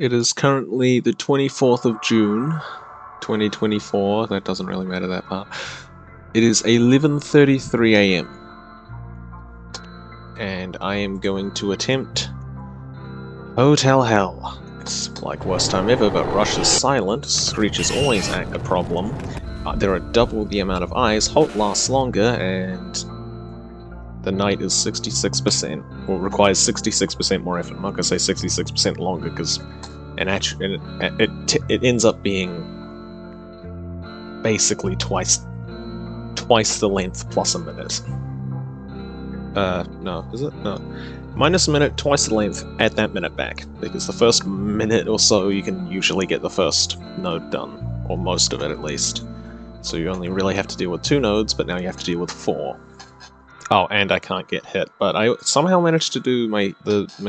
It is currently the 24th of June, 2024. That doesn't really matter that part. It is 11:33 AM. And I am going to attempt Hotel Hell. It's like worst time ever, but Rush is silent, Screech is always a problem, there are double the amount of eyes, Halt lasts longer, and the night is 66%, or requires 66% more effort. I'm not going to say 66% longer, because it ends up being basically twice the length plus a minute. No, is it? No. Minus a minute, twice the length, add that minute back, because the first minute or so you can usually get the first node done, or most of it at least. So you only really have to deal with 2 nodes, but now you have to deal with 4. Oh, and I can't get hit, but I somehow managed to do my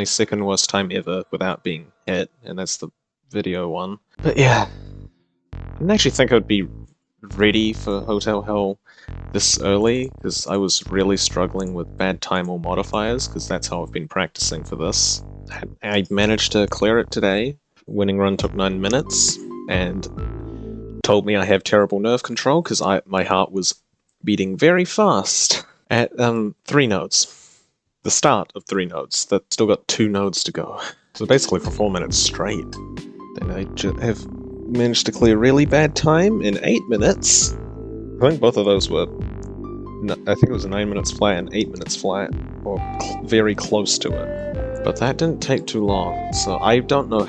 second worst time ever without being hit, and that's the video one. But yeah, I didn't actually think I would be ready for Hotel Hell this early, because I was really struggling with bad time or modifiers, because that's how I've been practicing for this. I managed to clear it today. Winning run took 9 minutes, and told me I have terrible nerve control, because my heart was beating very fast at 3 nodes. The start of 3 nodes. That still got 2 nodes to go. So basically for 4 minutes straight. Then I have managed to clear really bad time in 8 minutes. I think both of those were... I think it was 9 minutes flat and 8 minutes flat, or very close to it. But that didn't take too long, so I don't know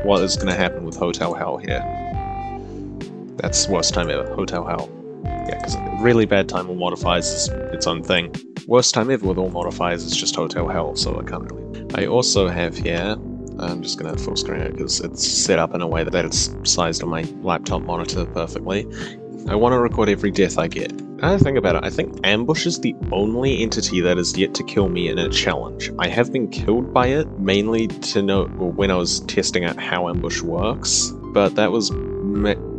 what is going to happen with Hotel Hell here. That's worst time ever, Hotel Hell. Yeah, because really bad time with modifiers is its own thing. Worst time ever with all modifiers is just Hotel Hell, so I can't really... I also have here... I'm just going to full screen it because it's set up in a way that it's sized on my laptop monitor perfectly. I want to record every death I get. Now I think about it, I think Ambush is the only entity that is yet to kill me in a challenge. I have been killed by it, mainly to know when I was testing out how Ambush works, but that was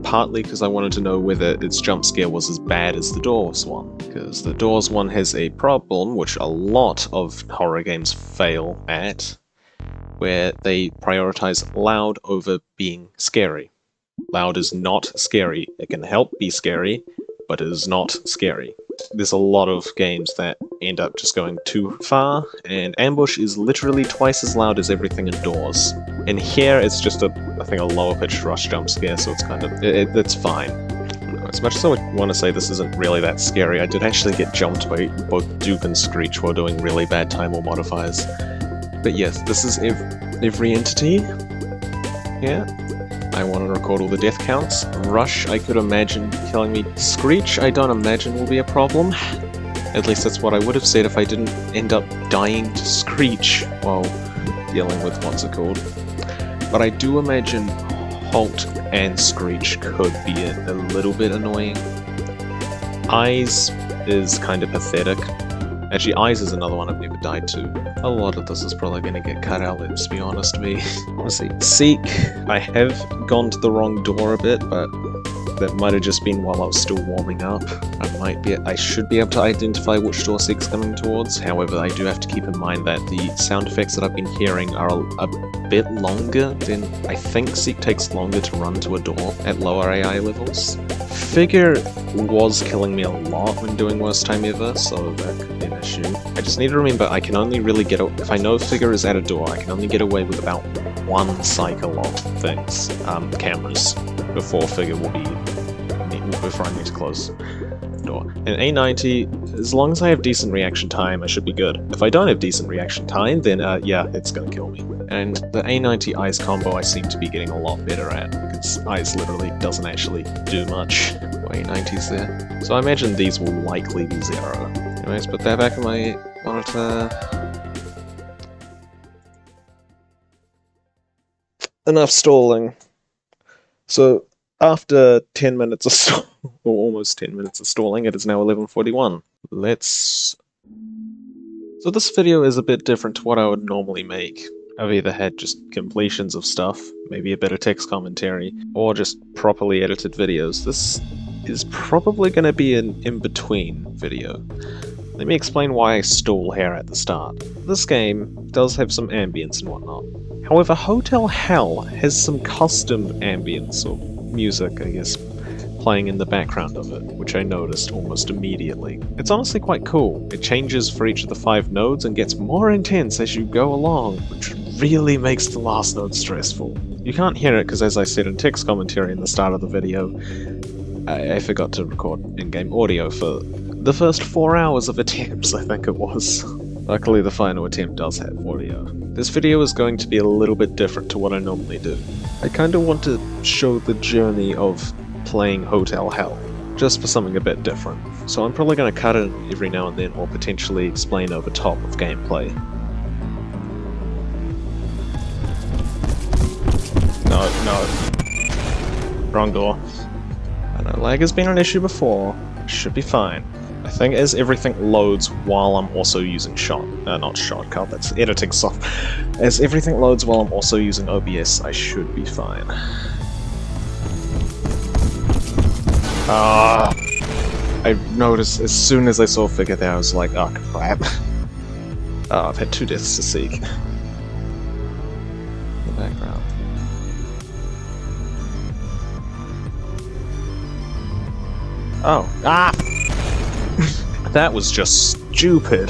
partly because I wanted to know whether its jump scare was as bad as the Doors one. Because the Doors one has a problem, which a lot of horror games fail at, where they prioritize loud over being scary. Loud is not scary. It can help be scary, but it is not scary. There's a lot of games that end up just going too far, and Ambush is literally twice as loud as everything indoors. And here it's just I think a lower pitched Rush jump scare, so it's kind of, it's fine. As much as I would want to say this isn't really that scary, I did actually get jumped by both Duke and Screech while doing really bad time or modifiers. But yes, this is every entity. Yeah. I want to record all the death counts. Rush, I could imagine killing me. Screech, I don't imagine will be a problem. At least that's what I would have said if I didn't end up dying to Screech while dealing with what's it called. But I do imagine Halt and Screech could be a little bit annoying. Eyes is kind of pathetic. Actually, Eyes is another one I've never died to. A lot of this is probably going to get cut out, let's be honest with me. Let's see. Seek. I have gone to the wrong door a bit, but that might have just been while I was still warming up. I should be able to identify which door Seek's coming towards. However, I do have to keep in mind that the sound effects that I've been hearing are a bit longer than... I think Seek takes longer to run to a door at lower AI levels. Figure was killing me a lot when doing worst time ever, so that could be an issue. I just need to remember I can only really get... If I know Figure is at a door, I can only get away with about 1 cycle of things, cameras, before Figure will be... before I need to close the door. And A90, as long as I have decent reaction time, I should be good. If I don't have decent reaction time, then yeah, it's gonna kill me. And the A90 Eyes combo I seem to be getting a lot better at, because Eyes literally doesn't actually do much. A90's there. So I imagine these will likely be 0. Anyways, put that back in my monitor. Enough stalling. So, after 10 minutes of stalling, or almost 10 minutes of stalling, it is now 11:41. So this video is a bit different to what I would normally make. I've either had just completions of stuff, maybe a bit of text commentary, or just properly edited videos. This is probably going to be an in-between video. Let me explain why I stall here at the start. This game does have some ambience and whatnot. However, Hotel Hell has some custom ambience or music, I guess, playing in the background of it, which I noticed almost immediately. It's honestly quite cool. It changes for each of the 5 nodes and gets more intense as you go along, which really makes the last node stressful. You can't hear it because, as I said in text commentary in the start of the video, I forgot to record in-game audio for the first 4 hours of attempts, I think it was. Luckily the final attempt does have audio. This video is going to be a little bit different to what I normally do. I kinda want to show the journey of playing Hotel Hell, just for something a bit different. So I'm probably going to cut it every now and then, or potentially explain over top of gameplay. No. Wrong door. I know lag has been an issue before. Should be fine. I think as everything loads while I'm also using not shotcut, that's editing software. As everything loads while I'm also using OBS, I should be fine. I noticed as soon as I saw a figure there, I was like, oh crap. I've had 2 deaths to seek. In the background. Oh. Ah! That was just stupid.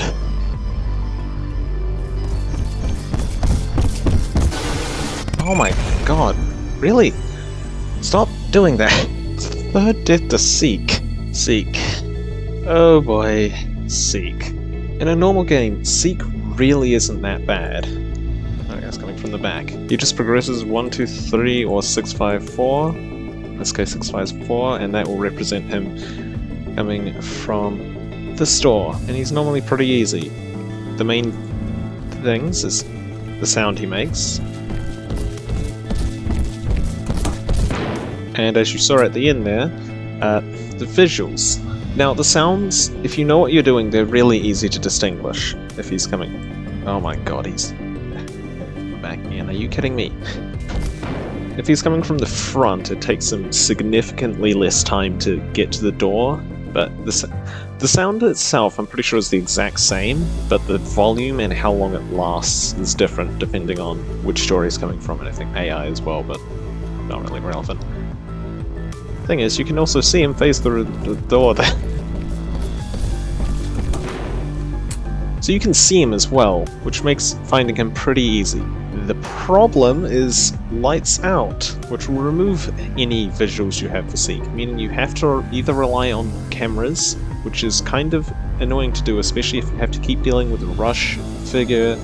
Oh my god. Really? Stop doing that. 3rd death to seek. Seek. Oh boy. Seek. In a normal game, seek really isn't that bad. Oh, that's coming from the back. He just progresses 1, 2, 3, or 6, 5, 4. In this case 6, 5, 4, and that will represent him coming from the store. And he's normally pretty easy. The main things is the sound he makes. And as you saw at the end there, the visuals. Now the sounds, if you know what you're doing, they're really easy to distinguish. If he's coming... Oh my god, he's... back in, are you kidding me? If he's coming from the front, it takes him significantly less time to get to the door, but the sound itself I'm pretty sure is the exact same, but the volume and how long it lasts is different depending on which story he's coming from, and I think AI as well, but not really relevant. Thing is, you can also see him face the door there. So you can see him as well, which makes finding him pretty easy. The problem is lights out, which will remove any visuals you have for seek, meaning you have to either rely on cameras, which is kind of annoying to do, especially if you have to keep dealing with a rush figure,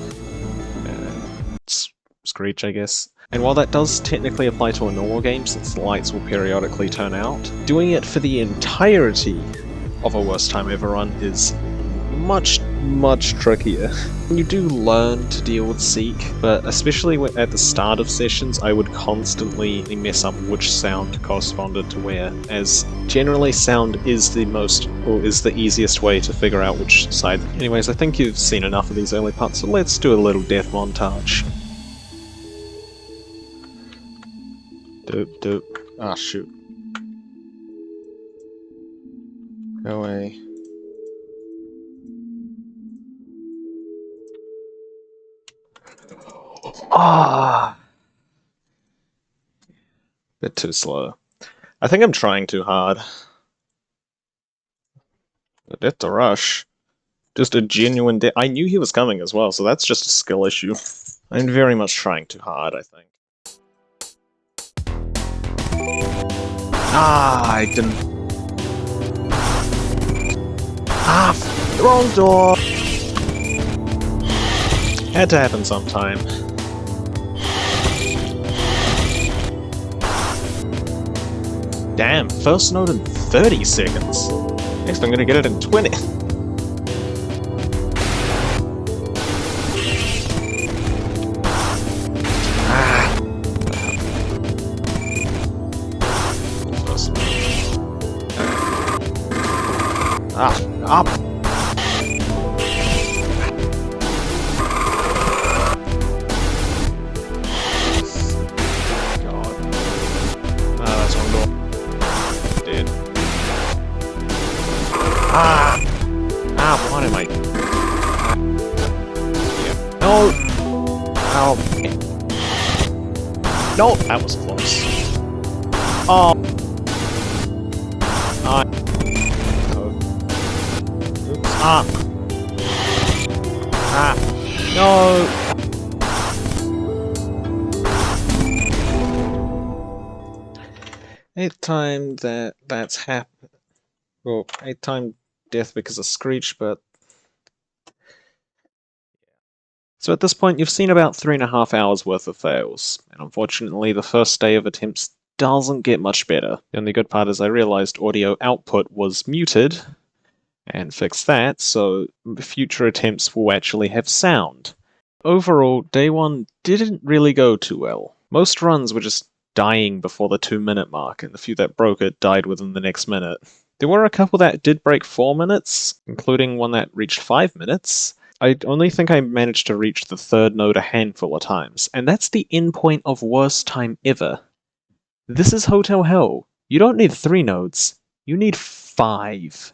Screech I guess. And while that does technically apply to a normal game, since the lights will periodically turn out, doing it for the entirety of a Worst Time Ever run is much trickier. You do learn to deal with seek, but especially at the start of sessions, I would constantly mess up which sound corresponded to where, as generally sound is the easiest way to figure out which side. Anyways, I think you've seen enough of these early parts, so let's do a little Death Montage. Doop. Ah, shoot. Go away. Ah! Bit too slow. I think I'm trying too hard. But that's a rush. Just a genuine I knew he was coming as well, so that's just a skill issue. I'm very much trying too hard, I think. Ah, I didn't... Ah, wrong door! Had to happen sometime. Damn, first node in 30 seconds. Next I'm gonna get it in 20. Up! God. Ah, that's wrong door. Dead. Ah! Ah, what am I? Yeah. No! Oh. No! That was close. Oh! Oops. Ah! Ah! No! Eighth time that's happened. Well, 8th time death because of Screech, but... So at this point, you've seen about 3.5 hours worth of fails, and unfortunately the first day of attempts doesn't get much better. The only good part is I realized audio output was muted, and fixed that, so future attempts will actually have sound. Overall, day 1 didn't really go too well. Most runs were just dying before the 2-minute mark, and the few that broke it died within the next minute. There were a couple that did break 4 minutes, including one that reached 5 minutes. I only think I managed to reach the 3rd node a handful of times, and that's the endpoint of worst time ever. This is Hotel Hell. You don't need 3 nodes, you need 5.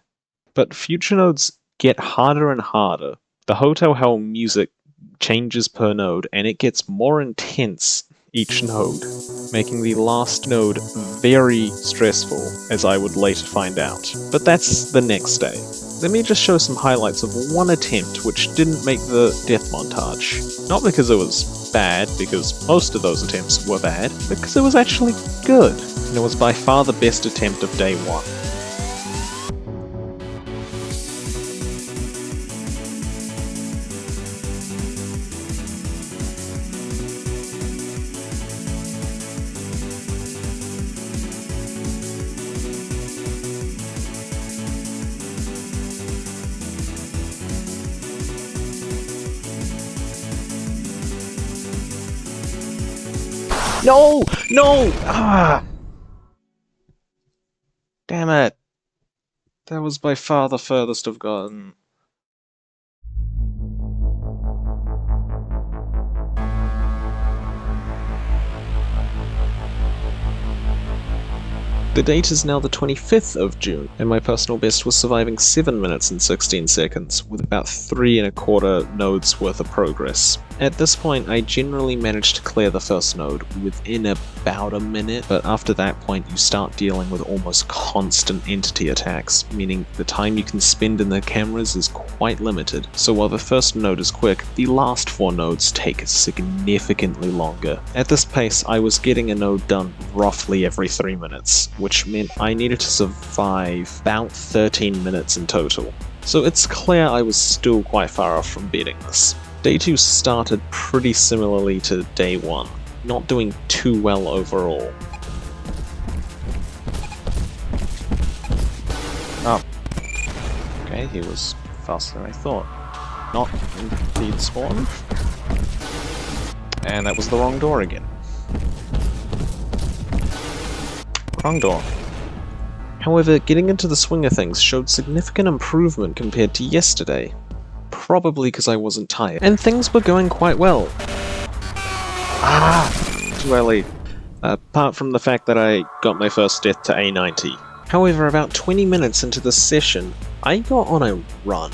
But future nodes get harder and harder. The Hotel Hell music changes per node, and it gets more intense each node, making the last node very stressful, as I would later find out. But that's the next day. Let me just show some highlights of one attempt which didn't make the Death Montage. Not because it was bad, because most of those attempts were bad, but because it was actually good, and it was by far the best attempt of day 1. No! No! Ah! Damn it. That was by far the furthest I've gotten. The date is now the 25th of June, and my personal best was surviving 7 minutes and 16 seconds, with about 3¼ nodes worth of progress. At this point, I generally managed to clear the first node within about a minute, but after that point you start dealing with almost constant entity attacks, meaning the time you can spend in the cameras is quite limited. So while the first node is quick, the last 4 nodes take significantly longer. At this pace, I was getting a node done roughly every 3 minutes, which meant I needed to survive about 13 minutes in total. So it's clear I was still quite far off from beating this. Day 2 started pretty similarly to day 1, not doing too well overall. Oh. Okay, he was faster than I thought. Not indeed spawn. And that was the wrong door again. Wrong door. However, getting into the swing of things showed significant improvement compared to yesterday. Probably because I wasn't tired. And things were going quite well. Ah! Too early. Apart from the fact that I got my first death to A90. However, about 20 minutes into the session, I got on a run.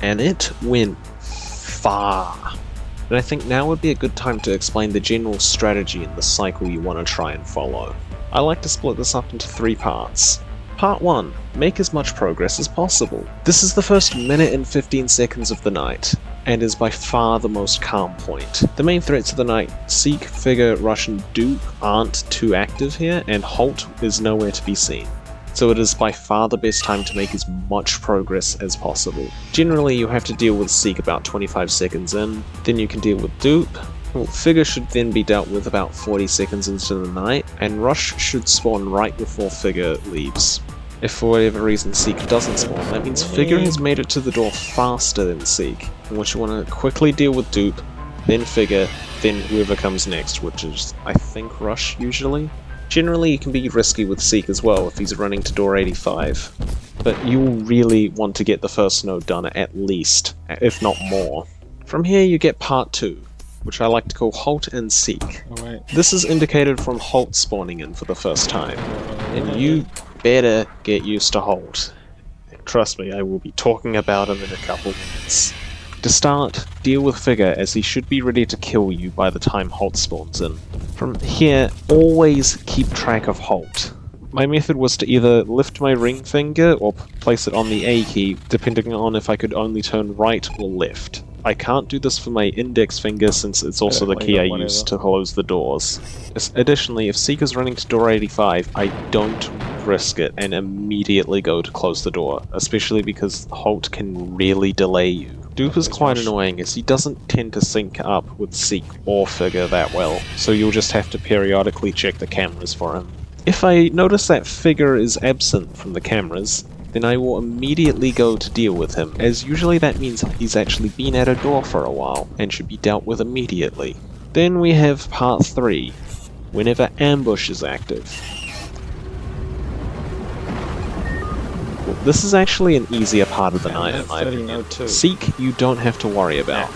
And it went far. And I think now would be a good time to explain the general strategy and the cycle you want to try and follow. I like to split this up into 3 parts. Part 1. Make as much progress as possible. This is the first minute and 15 seconds of the night, and is by far the most calm point. The main threats of the night, Seek, Figure, Rush and Dupe, aren't too active here, and Halt is nowhere to be seen. So it is by far the best time to make as much progress as possible. Generally you have to deal with Seek about 25 seconds in, then you can deal with Dupe. Well, Figure should then be dealt with about 40 seconds into the night, and Rush should spawn right before Figure leaves. If for whatever reason Seek doesn't spawn, that means Figure has made it to the door faster than Seek, in which you want to quickly deal with Dupe, then Figure, then whoever comes next, which is, I think, Rush usually. Generally you can be risky with Seek as well if he's running to door 85, but you'll really want to get the first node done at least, if not more. From here you get part 2. Which I like to call Halt and Seek. This is indicated from Halt spawning in for the first time, and you better get used to Halt. Trust me, I will be talking about him in a couple minutes. To start, deal with Figure as he should be ready to kill you by the time Halt spawns in. From here, always keep track of Halt. My method was to either lift my ring finger or place it on the A key, depending on if I could only turn right or left. I can't do this for my index finger since it's also the key I use to close the doors. Additionally, if Seeker's running to door 85, I don't risk it and immediately go to close the door, especially because Halt can really delay you. Dupe is quite annoying as he doesn't tend to sync up with Seek or Figure that well, so you'll just have to periodically check the cameras for him. If I notice that Figure is absent from the cameras, then I will immediately go to deal with him, as usually that means he's actually been at a door for a while, and should be dealt with immediately. Then we have part 3, whenever Ambush is active. Well, this is actually an easier part of the night in my opinion. Seek you don't have to worry about.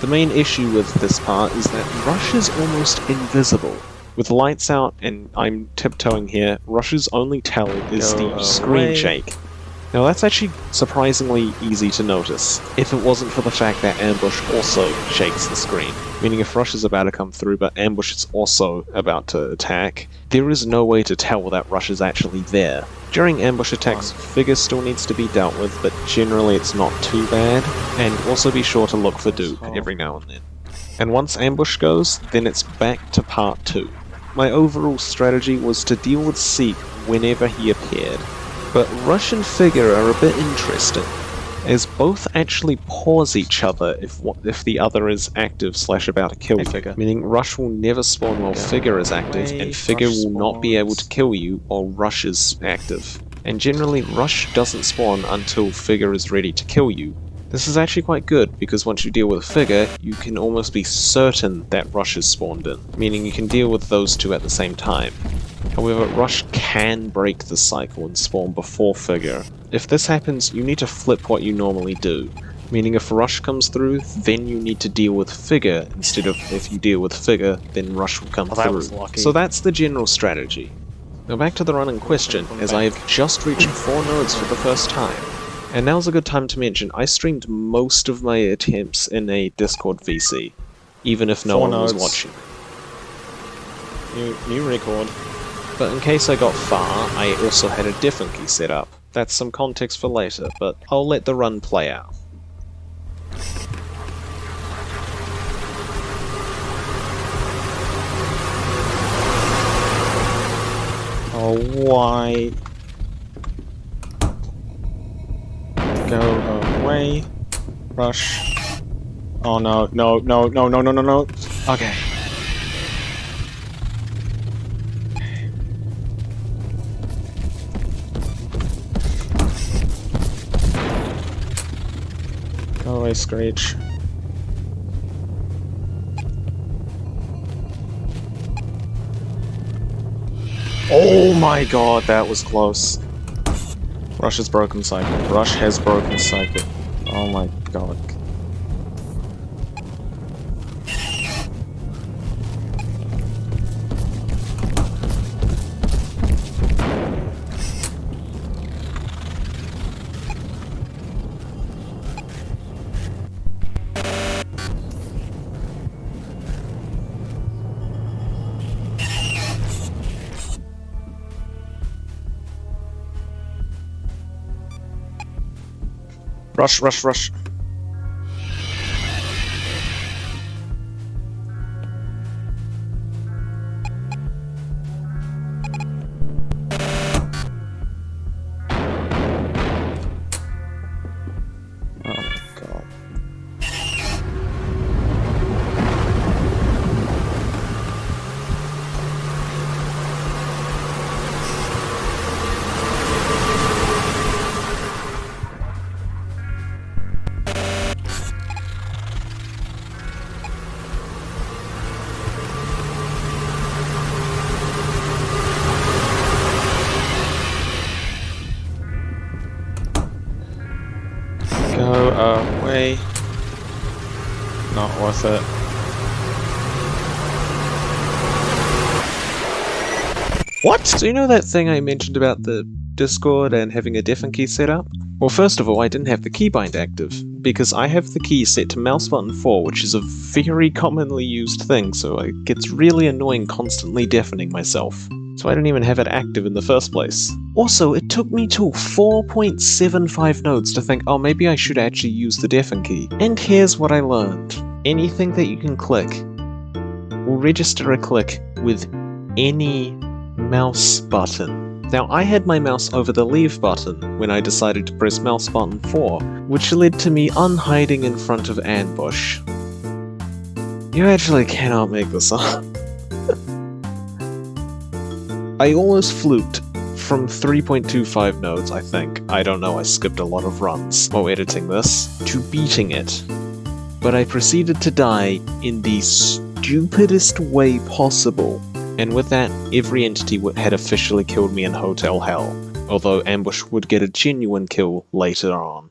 The main issue with this part is that Rush is almost invisible. With lights out, and I'm tiptoeing here, Rush's only tell is the screen shake. Now that's actually surprisingly easy to notice, if it wasn't for the fact that Ambush also shakes the screen. Meaning if Rush is about to come through but Ambush is also about to attack, there is no way to tell that Rush is actually there. During ambush attacks, Figure still needs to be dealt with, but generally it's not too bad, and also be sure to look for Dupe every now and then. And once ambush goes, then it's back to part 2. My overall strategy was to deal with Seek whenever he appeared, but Rush and Figure are a bit interesting, as both actually pause each other if the other is active / about to kill Figure, meaning Rush will never spawn while Figure is active, and Figure will not be able to kill you while Rush is active. And generally Rush doesn't spawn until Figure is ready to kill you. This is actually quite good, because once you deal with Figure, you can almost be certain that Rush is spawned in, meaning you can deal with those two at the same time. However, Rush can break the cycle and spawn before Figure. If this happens, you need to flip what you normally do, meaning if Rush comes through, then you need to deal with Figure, instead of if you deal with Figure, then Rush will come through. So that's the general strategy. Now back to the run in question, as I have just reached 4 nodes for the first time. And now's a good time to mention, I streamed most of my attempts in a Discord VC, even if no one was watching. New record. But in case I got far, I also had a different key set up. That's some context for later, but I'll let the run play out. Oh, why? Go away. Rush. Oh no, no, no, no, no, no, no, no. Okay. Go away, Screech. Oh my god, that was close. Rush has broken cycle. Rush has broken cycle. Oh my god. Rush, rush, rush. Oh my god. Go away. Not worth it. What? So you know that thing I mentioned about the Discord and having a different key set up? Well, first of all, I didn't have the keybind active, because I have the key set to mouse button 4, which is a very commonly used thing, so it gets really annoying constantly deafening myself. So I don't even have it active in the first place. Also, it took me till 4.75 nodes to think, oh, maybe I should actually use the deafen key. And here's what I learned. Anything that you can click will register a click with any mouse button. Now, I had my mouse over the leave button when I decided to press mouse button 4, which led to me unhiding in front of ambush. You actually cannot make this up. I almost fluked from 3.25 nodes, I think. I don't know, I skipped a lot of runs while editing this, to beating it. But I proceeded to die in the stupidest way possible. And with that, every entity had officially killed me in Hotel Hell, although Ambush would get a genuine kill later on.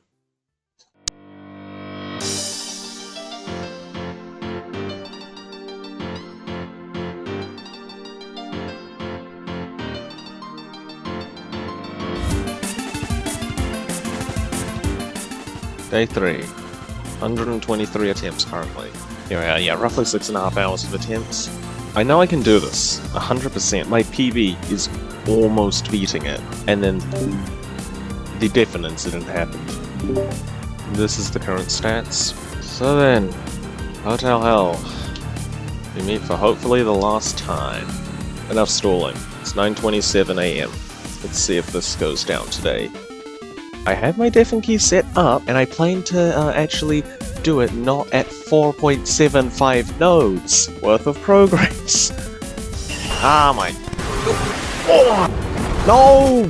Day 3. 123 attempts currently. Here we are, yeah, roughly 6.5 hours of attempts. I know I can do this, 100%. My PB is almost beating it. And then the deafen incident happened. This is the current stats. So then, Hotel Hell. We meet for hopefully the last time. Enough stalling. It's 9:27 AM. Let's see if this goes down today. I have my deafen key set up, and I plan to actually do it not at 4.75 nodes worth of progress. Ah, my... Oh, no!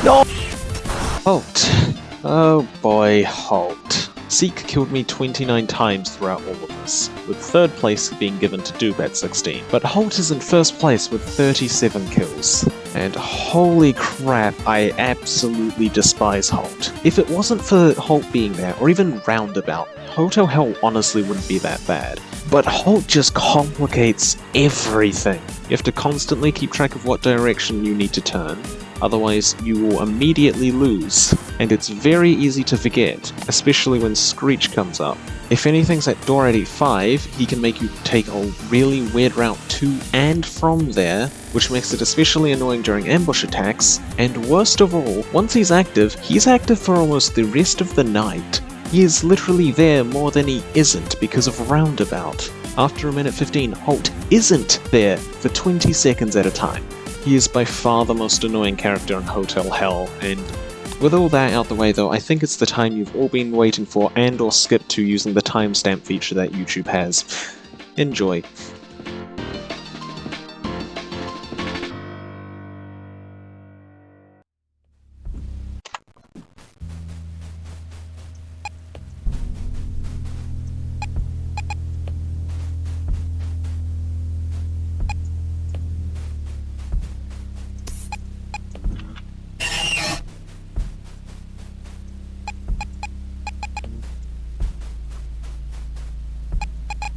No! Halt. Oh boy, Halt. Seek killed me 29 times throughout all of this, with 3rd place being given to Doob at 16. But Halt is in 1st place with 37 kills. And holy crap, I absolutely despise Halt. If it wasn't for Halt being there, or even Roundabout, Hotel Hell honestly wouldn't be that bad. But Halt just complicates everything. You have to constantly keep track of what direction you need to turn, otherwise you will immediately lose. And it's very easy to forget, especially when Screech comes up. If anything's at door 85, he can make you take a really weird route to and from there, which makes it especially annoying during ambush attacks, and worst of all, once he's active for almost the rest of the night. He is literally there more than he isn't because of Roundabout. After a minute 15, Halt isn't there for 20 seconds at a time. He is by far the most annoying character in Hotel Hell, and with all that out the way though, I think it's the time you've all been waiting for and or skipped to using the timestamp feature that YouTube has. Enjoy.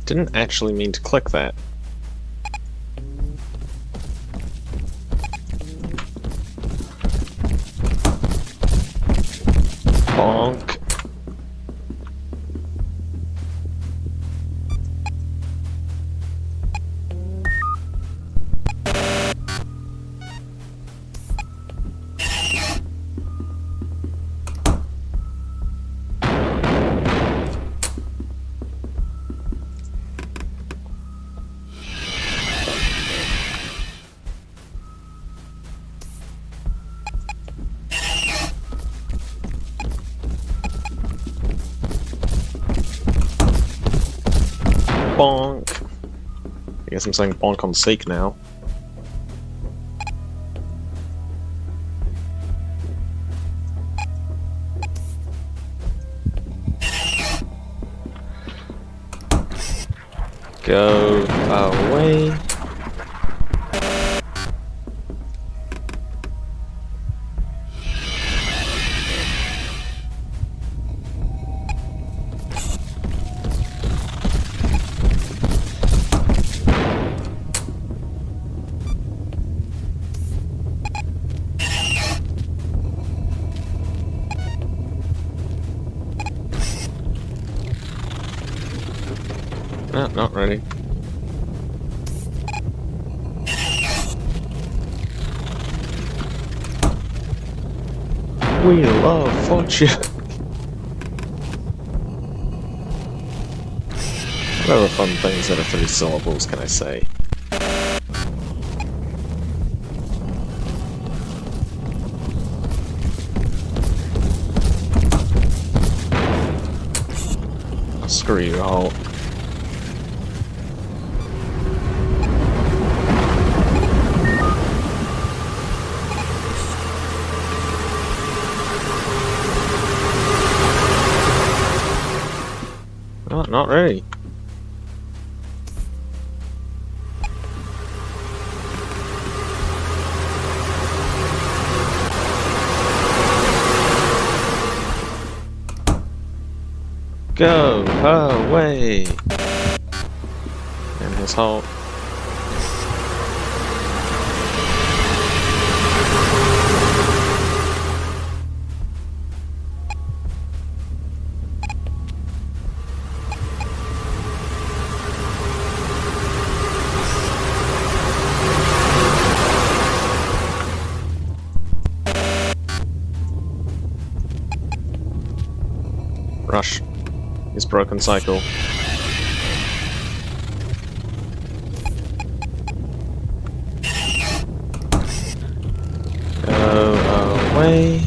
Didn't actually mean to click that. Bonk. Bonk. I guess I'm saying bonk on Seek now. Go away. Not ready. Wheel of Fortune! What other fun things that are 3 syllables can I say? Oh, screw you, Halt. Not ready. Go away! And his Halt. Rush. His broken cycle. Go away.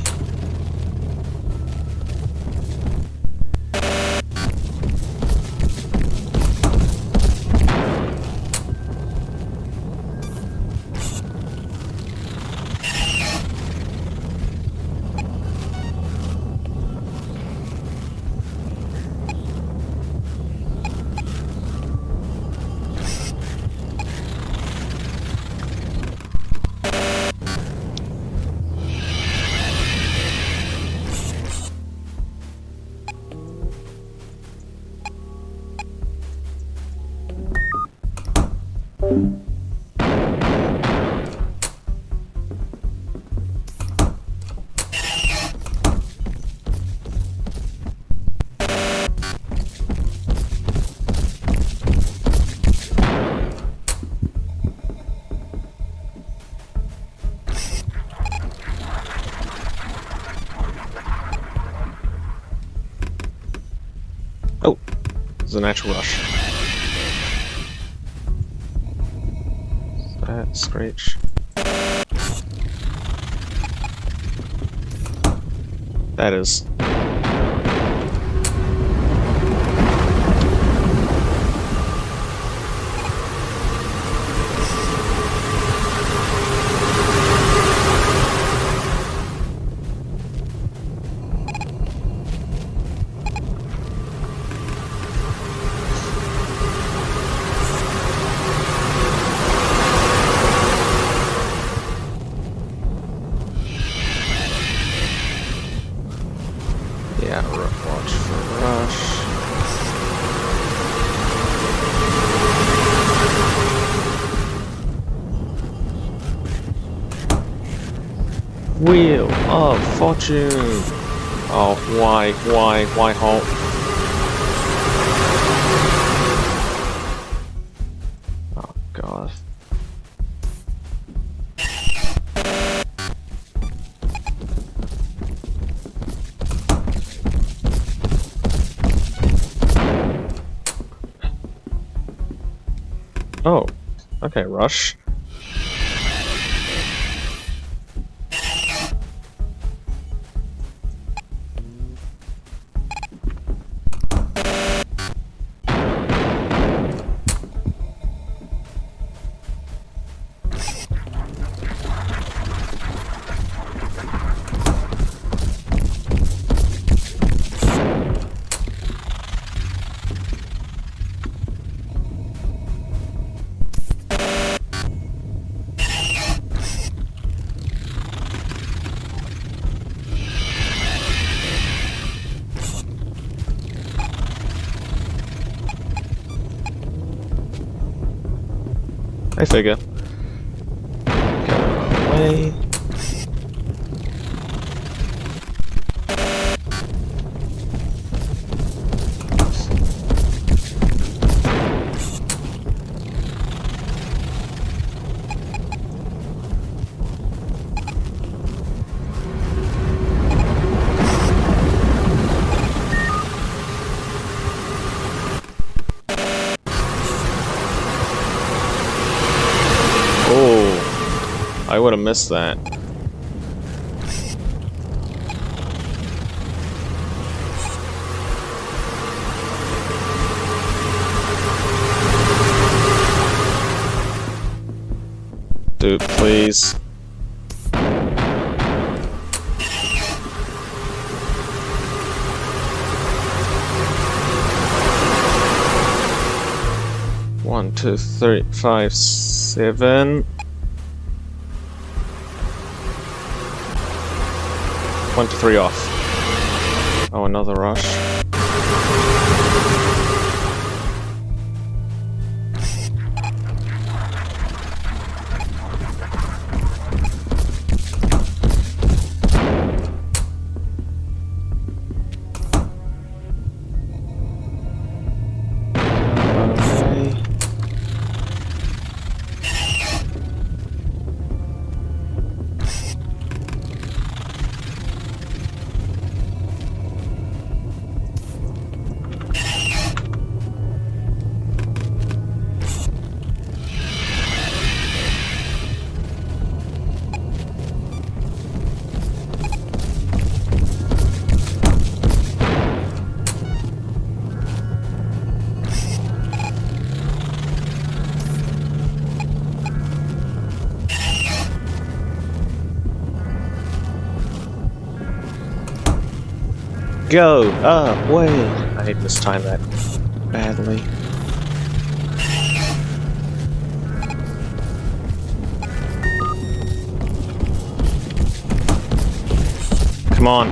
Oh, it's a natural rush. That screech. That is. Yeah, watch for rush. Wheel of Fortune! Oh, why Halt? Oh, God. Oh, okay, rush. I figure. Go away. I would have missed that. Dude, please. One, two, three, five, 7. 1 to 3 off. Oh, another rush. Go! Way! I mistimed that badly. Come on.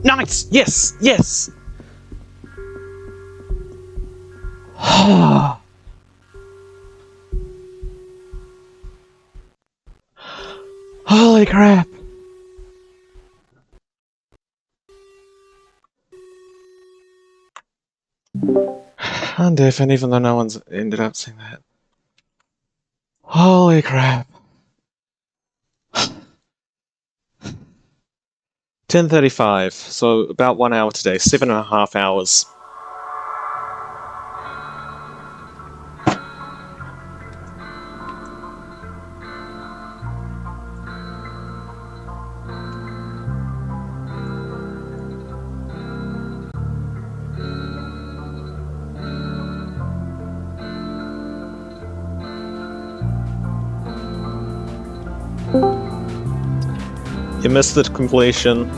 Nice! Yes! Yes! Holy crap! I'm different, even though no one's ended up saying that. Holy crap. 10:35, so about 1 hour today, 7.5 hours. You missed the completion.